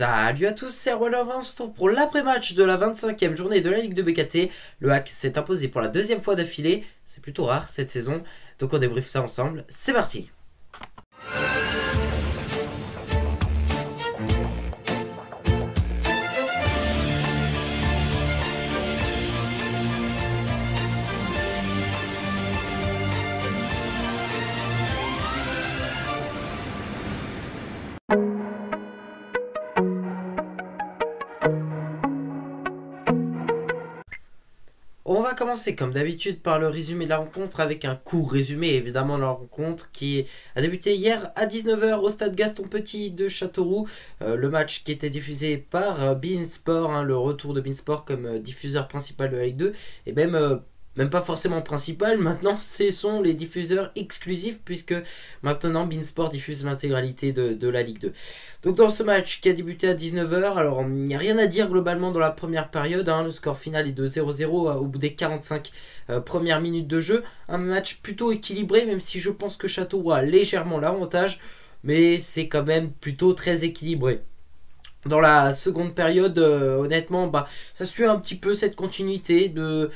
Salut à tous, c'est Erwan, on se retrouve pour l'après-match de la 25e journée de la Ligue de BKT. Le Hack s'est imposé pour la deuxième fois d'affilée, c'est plutôt rare cette saison, donc on débriefe ça ensemble, c'est parti. On va commencer comme d'habitude par le résumé de la rencontre avec un court résumé évidemment de la rencontre qui a débuté hier à 19h au stade Gaston Petit de Châteauroux. Le match qui était diffusé par beIN Sport, le retour de beIN Sport comme diffuseur principal de la Ligue 2 et même pas forcément principal, maintenant ce sont les diffuseurs exclusifs puisque maintenant beIN Sport diffuse l'intégralité de la Ligue 2. Donc dans ce match qui a débuté à 19h, alors il n'y a rien à dire globalement dans la première période, le score final est de 0-0 au bout des 45 premières minutes de jeu. Un match plutôt équilibré même si je pense que Châteauroux a légèrement l'avantage, mais c'est quand même plutôt très équilibré. Dans la seconde période, honnêtement, ça suit un petit peu cette continuité de...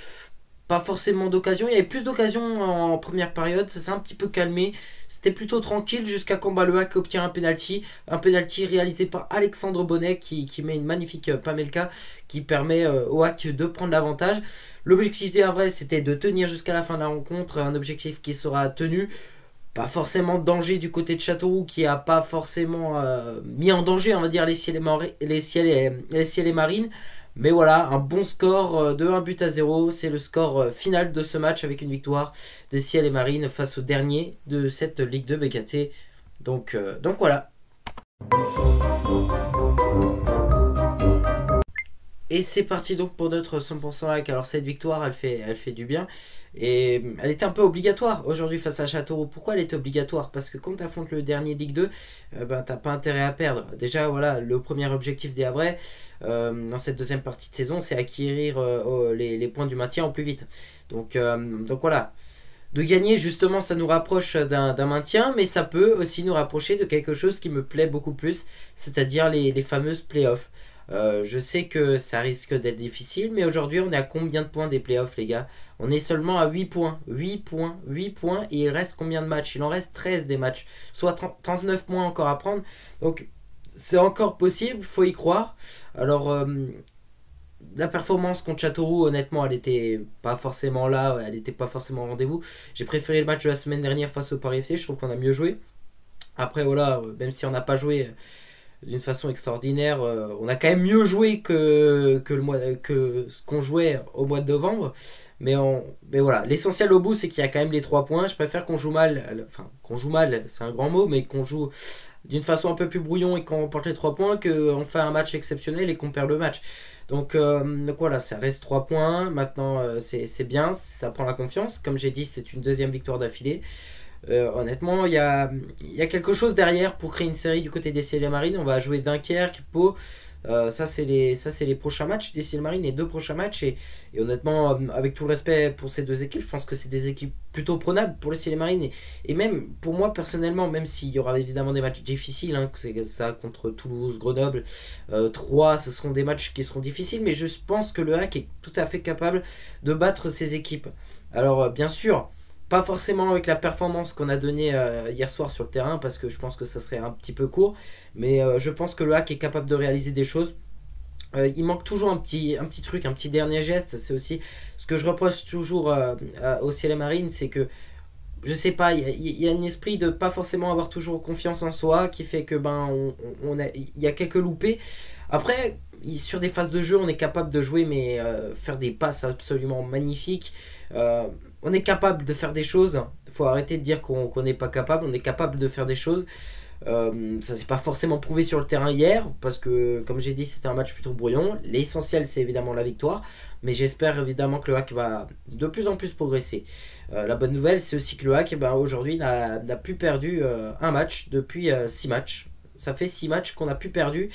Pas forcément d'occasion, il y avait plus d'occasions en première période, ça s'est un petit peu calmé, c'était plutôt tranquille jusqu'à quand le Hack obtient un penalty réalisé par Alexandre Bonnet qui met une magnifique Pamelka qui permet au Hack de prendre l'avantage. L'objectif des Havrais c'était de tenir jusqu'à la fin de la rencontre, un objectif qui sera tenu. Pas forcément de danger du côté de Châteauroux qui a pas forcément mis en danger on va dire les ciels et marines. Mais voilà, un bon score de 1-0, c'est le score final de ce match avec une victoire des Ciels et Marines face au dernier de cette Ligue 2 BKT. Donc voilà. Et c'est parti donc pour notre 100% Hack. Alors cette victoire elle fait du bien. Et elle était un peu obligatoire aujourd'hui face à Châteauroux. Pourquoi elle était obligatoire? Parce que quand tu affrontes le dernier Ligue 2, t'as pas intérêt à perdre. Déjà voilà, le premier objectif des Havrais dans cette deuxième partie de saison, c'est acquérir les points du maintien au plus vite. Donc voilà. De gagner justement ça nous rapproche d'un maintien, mais ça peut aussi nous rapprocher de quelque chose qui me plaît beaucoup plus, c'est-à-dire les fameuses playoffs. Je sais que ça risque d'être difficile, mais aujourd'hui on est à combien de points des playoffs les gars? On est seulement à 8 points, 8 points, et il reste combien de matchs? Il en reste 13 des matchs, soit 39 points encore à prendre, donc c'est encore possible, faut y croire. Alors la performance contre Châteauroux, honnêtement, elle était pas forcément là, elle était pas forcément au rendez-vous. J'ai préféré le match de la semaine dernière face au Paris FC, je trouve qu'on a mieux joué. Après voilà, même si on n'a pas joué d'une façon extraordinaire, on a quand même mieux joué que ce qu'on jouait au mois de novembre. Mais voilà, l'essentiel au bout c'est qu'il y a quand même les 3 points. Je préfère qu'on joue mal, enfin qu'on joue mal c'est un grand mot, mais qu'on joue d'une façon un peu plus brouillon et qu'on remporte les 3 points qu'on fait un match exceptionnel et qu'on perd le match. Donc voilà, ça reste 3 points, maintenant c'est bien, ça prend la confiance. Comme j'ai dit, c'est une deuxième victoire d'affilée. Honnêtement, il y a quelque chose derrière pour créer une série du côté des Ciels et Marines. On va jouer Dunkerque, Pau. Ça c'est les prochains matchs des Ciels et Marines, les 2 prochains matchs. Et honnêtement, avec tout le respect pour ces deux équipes, je pense que c'est des équipes plutôt prenables pour les Ciels et Marines. Et même pour moi personnellement, même s'il y aura évidemment des matchs difficiles, que c'est ça contre Toulouse, Grenoble, 3, ce seront des matchs qui seront difficiles. Mais je pense que le Hack est tout à fait capable de battre ces équipes. Alors bien sûr, pas forcément avec la performance qu'on a donnée hier soir sur le terrain, parce que je pense que ça serait un petit peu court, mais je pense que le Hack est capable de réaliser des choses. Il manque toujours un petit truc, un petit dernier geste. C'est aussi ce que je reproche toujours au Ciel et Marines, c'est que je sais pas, il y a un esprit de pas forcément avoir toujours confiance en soi qui fait que il y a quelques loupés. Après, sur des phases de jeu, on est capable de jouer, mais faire des passes absolument magnifiques. On est capable de faire des choses. Il faut arrêter de dire qu'on n'est pas capable. On est capable de faire des choses. Ça s'est pas forcément prouvé sur le terrain hier, parce que comme j'ai dit, c'était un match plutôt brouillon. L'essentiel, c'est évidemment la victoire, mais j'espère évidemment que le Hack va de plus en plus progresser. La bonne nouvelle, c'est aussi que le Hack aujourd'hui n'a plus perdu un match depuis 6 matchs. Ça fait 6 matchs qu'on a plus perdu.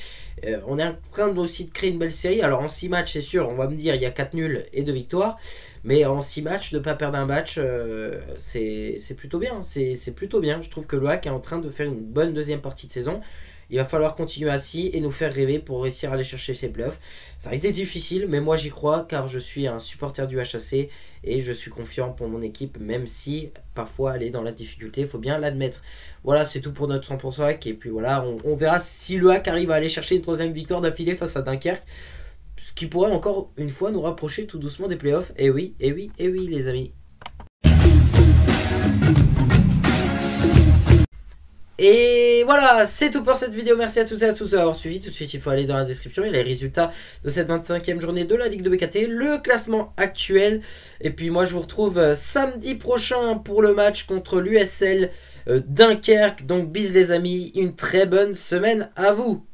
On est en train aussi de créer une belle série. Alors en 6 matchs, c'est sûr, on va me dire il y a 4 nuls et 2 victoires. Mais en 6 matchs, de ne pas perdre un match, c'est plutôt bien. C'est plutôt bien. Je trouve que le Hack est en train de faire une bonne deuxième partie de saison. Il va falloir continuer ainsi et nous faire rêver pour réussir à aller chercher ces playoffs. Ça risque d'être difficile, mais moi j'y crois car je suis un supporter du HAC et je suis confiant pour mon équipe, même si parfois elle est dans la difficulté, il faut bien l'admettre. Voilà, c'est tout pour notre 100% hack. Et puis voilà, on verra si le hack arrive à aller chercher une troisième victoire d'affilée face à Dunkerque. Ce qui pourrait encore une fois nous rapprocher tout doucement des playoffs. Et oui, et oui, et oui les amis. Et voilà, c'est tout pour cette vidéo. Merci à toutes et à tous d'avoir suivi. Tout de suite, il faut aller dans la description. Il y a les résultats de cette 25e journée de la Ligue de BKT, le classement actuel. Et puis moi, je vous retrouve samedi prochain pour le match contre l'USL Dunkerque. Donc bis les amis, une très bonne semaine à vous.